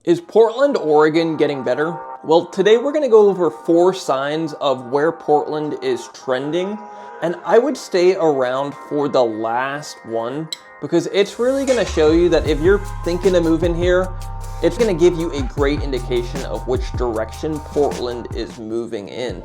Is Portland, Oregon getting better? Well, today we're going to go over 4 signs of where Portland is trending, and I would stay around for the last one because it's really going to show you that if you're thinking of moving here, it's going to give you a great indication of which direction Portland is moving in.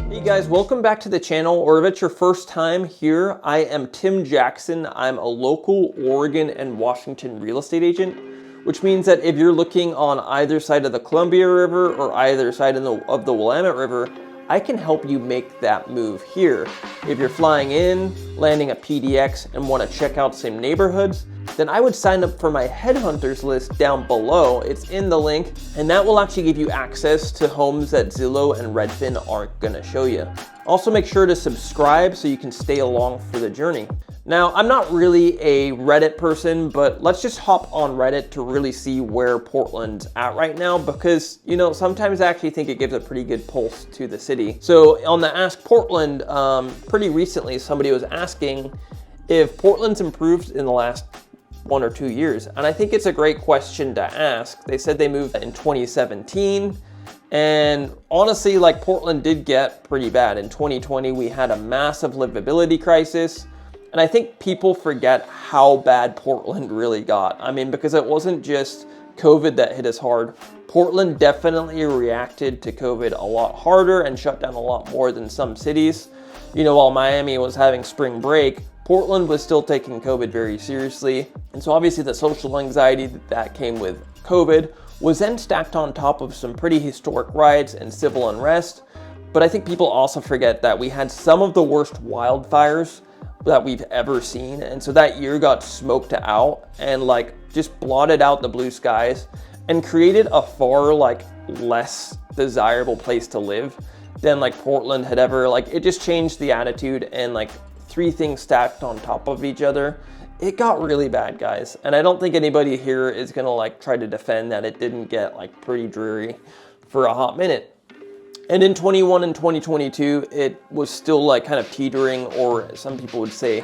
Hey guys, welcome back to the channel, or if it's your first time here, I am Tim Jackson. I'm a local Oregon and Washington real estate agent, which means that if you're looking on either side of the Columbia River or either side of the Willamette River, I can help you make that move here. If you're flying in, landing at PDX, and want to check out some neighborhoods, then I would sign up for my headhunters list down below. It's in the link, and that will actually give you access to homes that Zillow and Redfin aren't gonna show you. Also, make sure to subscribe so you can stay along for the journey. Now, I'm not really a Reddit person, but let's just hop on Reddit to really see where Portland's at right now, because, you know, sometimes I actually think it gives a pretty good pulse to the city. So on the Ask Portland, pretty recently, somebody was asking if Portland's improved in the last 1 or 2 years. And I think it's a great question to ask. They said they moved in 2017. And honestly, like, Portland did get pretty bad. In 2020, we had a massive livability crisis. And I think people forget how bad Portland really got. I mean, because it wasn't just COVID that hit us hard. Portland definitely reacted to COVID a lot harder and shut down a lot more than some cities. You know, while Miami was having spring break, Portland was still taking COVID very seriously. And so obviously the social anxiety that came with COVID was then stacked on top of some pretty historic riots and civil unrest. But I think people also forget that we had some of the worst wildfires that we've ever seen. And so that year got smoked out and like just blotted out the blue skies and created a far like less desirable place to live than like Portland had ever. Like, it just changed the attitude, and like 3 things stacked on top of each other, it got really bad, guys. And I don't think anybody here is gonna like try to defend that it didn't get like pretty dreary for a hot minute. And in 21 and 2022, it was still like kind of teetering, or some people would say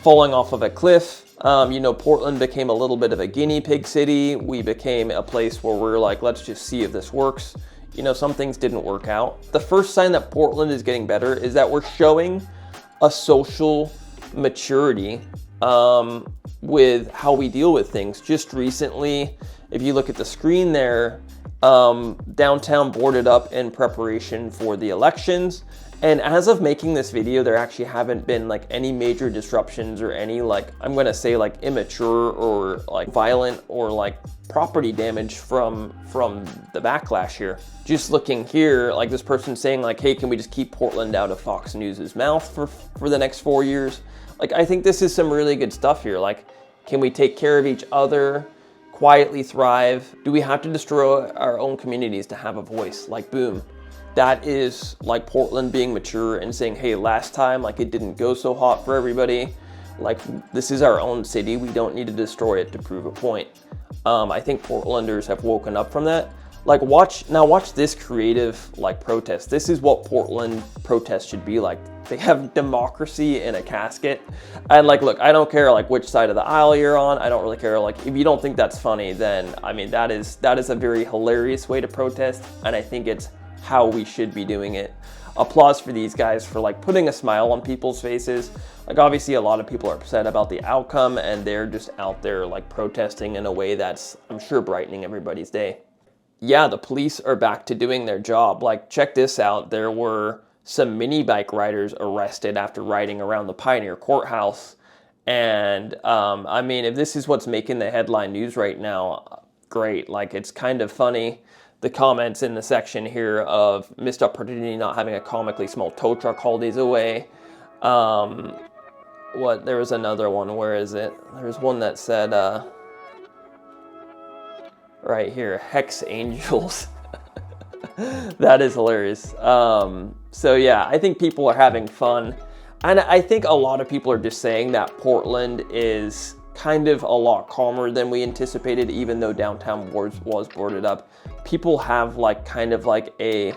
falling off of a cliff. You know, Portland became a little bit of a guinea pig city. We became a place where we're like, let's just see if this works. You know, some things didn't work out. The first sign that Portland is getting better is that we're showing a social maturity with how we deal with things. Just recently, if you look at the screen there, downtown boarded up in preparation for the elections. And as of making this video, there actually haven't been like any major disruptions or any like, I'm gonna say like immature or like violent or like property damage from the backlash here. Just looking here, like this person saying like, hey, can we just keep Portland out of Fox News's mouth for the next 4 years? Like, I think this is some really good stuff here. Like, can we take care of each other, quietly thrive? Do we have to destroy our own communities to have a voice? Like, boom. That is like Portland being mature and saying, hey, last time, like, it didn't go so hot for everybody. Like, this is our own city. We don't need to destroy it to prove a point. I think Portlanders have woken up from that. Like, watch this creative like protest. This is what Portland protests should be like. They have democracy in a casket. And like, look, I don't care like which side of the aisle you're on. I don't really care. Like, if you don't think that's funny, then I mean, that is a very hilarious way to protest. And I think it's how we should be doing it. Applause for these guys for like putting a smile on people's faces. Like, obviously a lot of people are upset about the outcome, and they're just out there like protesting in a way that's, I'm sure, brightening everybody's day. Yeah, the police are back to doing their job. Like, check this out. There were some mini bike riders arrested after riding around the Pioneer Courthouse. And I mean, if this is what's making the headline news right now, great. Like, it's kind of funny. The comments in the section here of missed opportunity not having a comically small tow truck haul these away. There was another one. Where is it? There's one that said, right here, Hex Angels. That is hilarious. So yeah, I think people are having fun. And I think a lot of people are just saying that Portland is kind of a lot calmer than we anticipated, even though downtown was boarded up. People have like kind of like a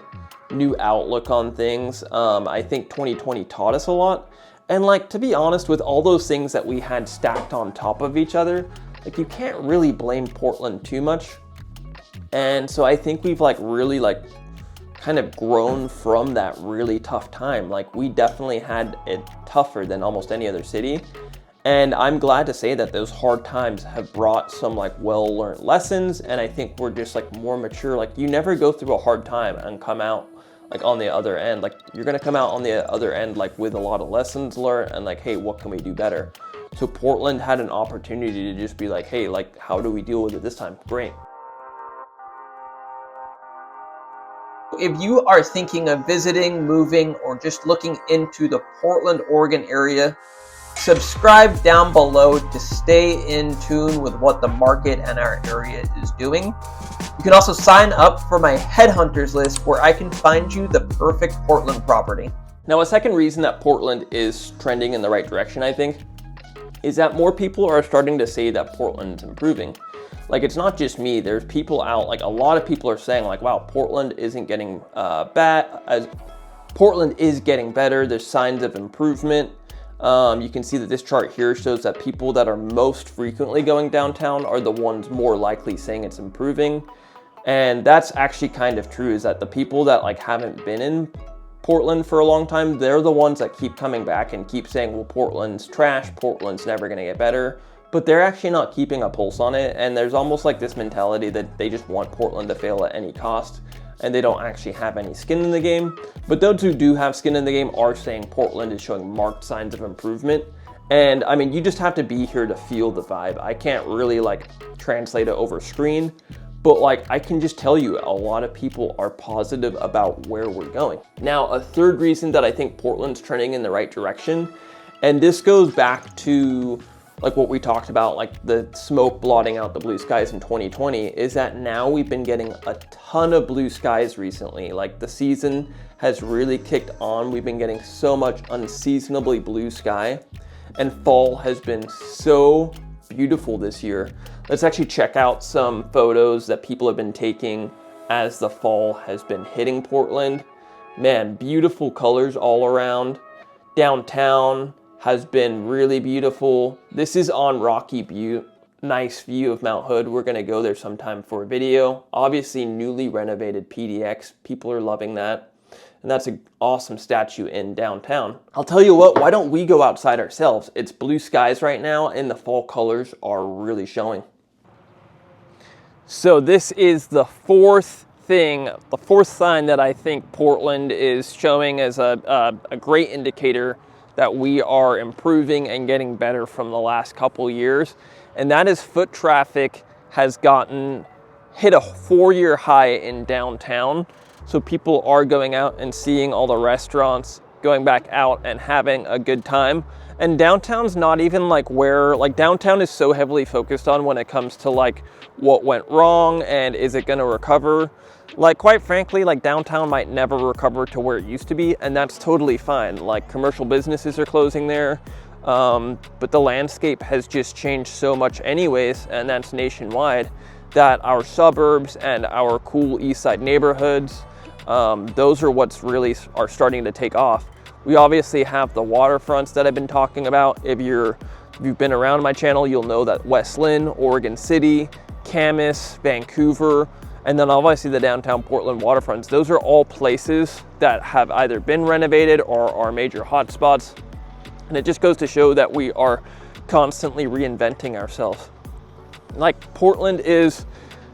new outlook on things. I think 2020 taught us a lot. And like, to be honest, with all those things that we had stacked on top of each other, like you can't really blame Portland too much. And so I think we've like really like kind of grown from that really tough time. Like we definitely had it tougher than almost any other city. And I'm glad to say that those hard times have brought some like well-learned lessons. And I think we're just like more mature. Like you never go through a hard time and come out like on the other end. Like you're gonna come out on the other end like with a lot of lessons learned and like, hey, what can we do better? So Portland had an opportunity to just be like, hey, like how do we deal with it this time? Great. If you are thinking of visiting, moving, or just looking into the Portland, Oregon area, subscribe down below to stay in tune with what the market and our area is doing. You can also sign up for my headhunters list where I can find you the perfect Portland property. Now, a second reason that Portland is trending in the right direction, I think, is that more people are starting to say that Portland's improving. Like, it's not just me, there's people out, like a lot of people are saying like, wow, Portland isn't getting Portland is getting better, there's signs of improvement. You can see that this chart here shows that people that are most frequently going downtown are the ones more likely saying it's improving. And that's actually kind of true, is that the people that like haven't been in Portland for a long time, they're the ones that keep coming back and keep saying, well, Portland's trash, Portland's never gonna get better. But they're actually not keeping a pulse on it. And there's almost like this mentality that they just want Portland to fail at any cost, and they don't actually have any skin in the game. But those who do have skin in the game are saying Portland is showing marked signs of improvement. And I mean, you just have to be here to feel the vibe. I can't really like translate it over screen, but like I can just tell you a lot of people are positive about where we're going. Now, a third reason that I think Portland's trending in the right direction, and this goes back to like what we talked about, like the smoke blotting out the blue skies in 2020, is that now we've been getting a ton of blue skies recently. Like the season has really kicked on. We've been getting so much unseasonably blue sky, and fall has been so beautiful this year. Let's actually check out some photos that people have been taking as the fall has been hitting Portland. Man, beautiful colors all around. Downtown has been really beautiful. This is on Rocky Butte. Nice view of Mount Hood. We're gonna go there sometime for a video. Obviously newly renovated PDX. People are loving that. And that's an awesome statue in downtown. I'll tell you what, why don't we go outside ourselves? It's blue skies right now and the fall colors are really showing. So this is the fourth sign that I think Portland is showing as a great indicator that we are improving and getting better from the last couple years. And that is foot traffic has hit a 4-year high in downtown. So people are going out and seeing all the restaurants, going back out and having a good time. And downtown's not even like where, like downtown is so heavily focused on when it comes to like what went wrong and is it gonna recover? Like quite frankly, like downtown might never recover to where it used to be, and that's totally fine. Like commercial businesses are closing there, but the landscape has just changed so much anyways, and that's nationwide, that our suburbs and our cool east side neighborhoods, those are what's really are starting to take off. We obviously have the waterfronts that I've been talking about. If you've been around my channel, you'll know that West Linn, Oregon City, Camas, Vancouver, and then obviously the downtown Portland waterfronts. Those are all places that have either been renovated or are major hotspots. And it just goes to show that we are constantly reinventing ourselves. Like Portland is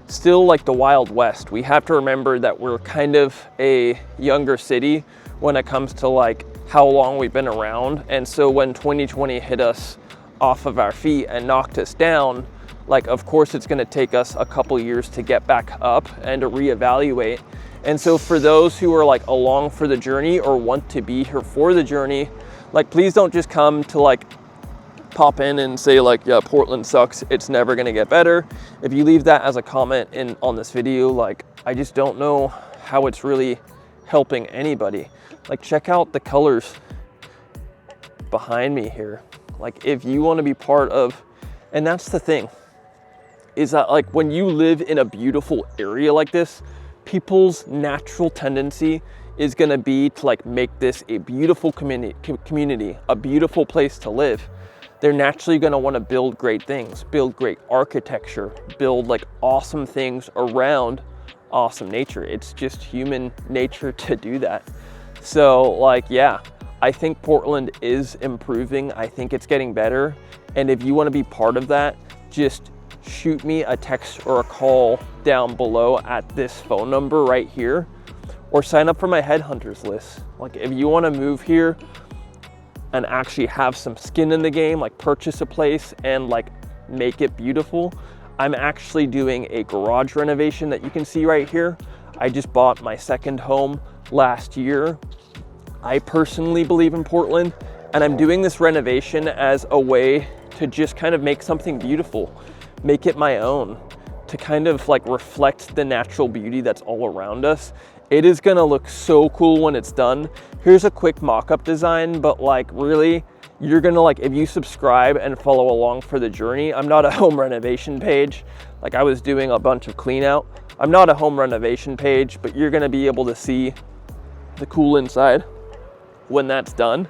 still like the Wild West. We have to remember that we're kind of a younger city when it comes to like how long we've been around. And so when 2020 hit us off of our feet and knocked us down, like of course it's gonna take us a couple years to get back up and to reevaluate. And so for those who are like along for the journey or want to be here for the journey, like please don't just come to like pop in and say like, yeah, Portland sucks, it's never gonna get better. If you leave that as a comment on this video, like I just don't know how it's really helping anybody. Like check out the colors behind me here. Like if you want to be part of, and that's the thing, is that like when you live in a beautiful area like this, people's natural tendency is going to be to like make this a beautiful community, a beautiful place to live, they're naturally going to want to build great things, build great architecture, build like awesome things around awesome nature. It's just human nature to do that. So like, yeah, I think Portland is improving. I think it's getting better. And if you want to be part of that, just shoot me a text or a call down below at this phone number right here, or sign up for my headhunters list. Like if you want to move here and actually have some skin in the game, like purchase a place and like make it beautiful. I'm actually doing a garage renovation that you can see right here. I just bought my second home last year. I personally believe in Portland, and I'm doing this renovation as a way to just kind of make something beautiful, make it my own, to kind of like reflect the natural beauty that's all around us. It is gonna look so cool when it's done. Here's a quick mock-up design, but like really, you're gonna like, if you subscribe and follow along for the journey, I'm not a home renovation page. Like I was doing a bunch of clean out. I'm not a home renovation page, but you're gonna be able to see the cool inside when that's done.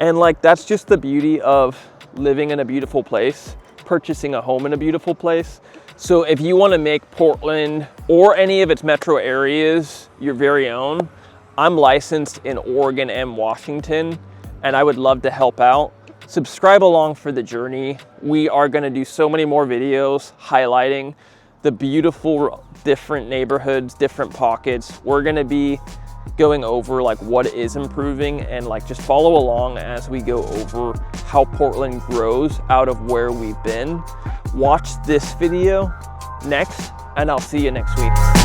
And like, that's just the beauty of living in a beautiful place, purchasing a home in a beautiful place. So if you want to make Portland or any of its metro areas your very own, I'm licensed in Oregon and Washington, and I would love to help out. Subscribe along for the journey. We are going to do so many more videos highlighting the beautiful different neighborhoods, different pockets. We're going to be going over like what is improving, and like just follow along as we go over how Portland grows out of where we've been. Watch this video next, and I'll see you next week.